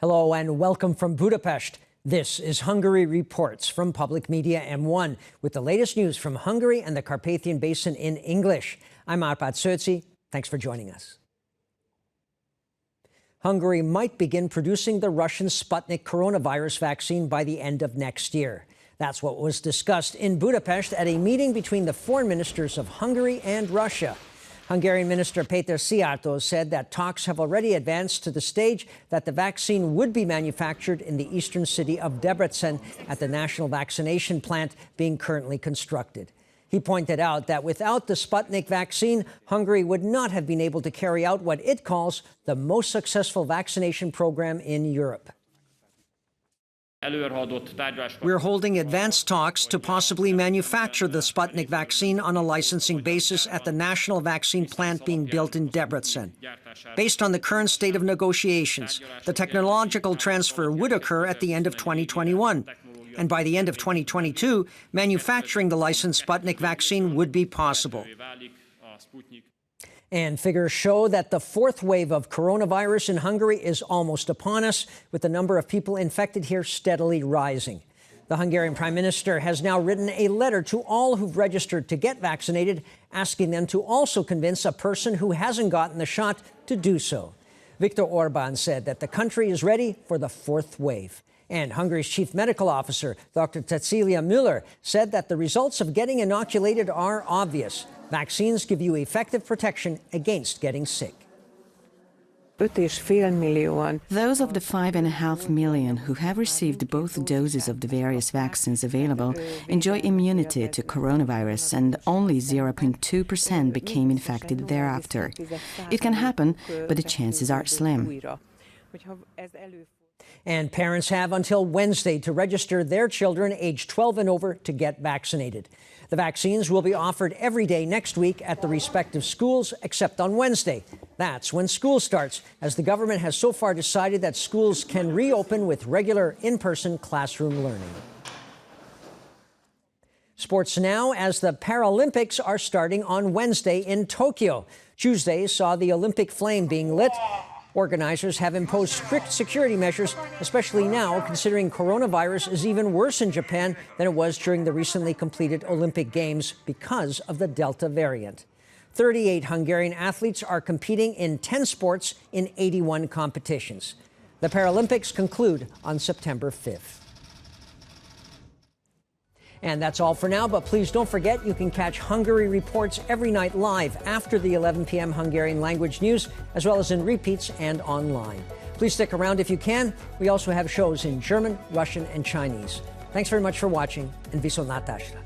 Hello and welcome from Budapest. This is Hungary Reports from Public Media M1 with the latest news from Hungary and the Carpathian Basin in English. I'm Árpád Szőci. Thanks for joining us. Hungary might begin producing the Russian Sputnik coronavirus vaccine by the end of next year. That's what was discussed in Budapest at a meeting between the foreign ministers of Hungary and Russia. Hungarian Minister Péter Szijjártó said that talks have already advanced to the stage that the vaccine would be manufactured in the eastern city of Debrecen at the national vaccination plant being currently constructed. He pointed out that without the Sputnik vaccine, Hungary would not have been able to carry out what it calls the most successful vaccination program in Europe. We're holding advanced talks to possibly manufacture the Sputnik vaccine on a licensing basis at the national vaccine plant being built in Debrecen. Based on the current state of negotiations, the technological transfer would occur at the end of 2021. And by the end of 2022, manufacturing the licensed Sputnik vaccine would be possible. And figures show that the fourth wave of coronavirus in Hungary is almost upon us, with the number of people infected here steadily rising. The Hungarian Prime Minister has now written a letter to all who've registered to get vaccinated, asking them to also convince a person who hasn't gotten the shot to do so. Viktor Orbán said that the country is ready for the fourth wave. And Hungary's chief medical officer, Dr. Cecilia Müller, said that the results of getting inoculated are obvious. Vaccines give you effective protection against getting sick. Those of the 5.5 million who have received both doses of the various vaccines available enjoy immunity to coronavirus, and only 0.2% became infected thereafter. It can happen, but the chances are slim. And parents have until Wednesday to register their children aged 12 and over to get vaccinated. The vaccines will be offered every day next week at the respective schools, except on Wednesday. That's when school starts, as the government has so far decided that schools can reopen with regular in-person classroom learning. Sports now, as the Paralympics are starting on Wednesday in Tokyo. Tuesday saw the Olympic flame being lit. Organizers have imposed strict security measures, especially now considering coronavirus is even worse in Japan than it was during the recently completed Olympic Games because of the Delta variant. 38 Hungarian athletes are competing in 10 sports in 81 competitions. The Paralympics conclude on September 5th. And that's all for now, but please don't forget you can catch Hungary Reports every night live after the 11 p.m. Hungarian language news, as well as in repeats and online. Please stick around if you can. We also have shows in German, Russian, and Chinese. Thanks very much for watching, and viszontlátásra.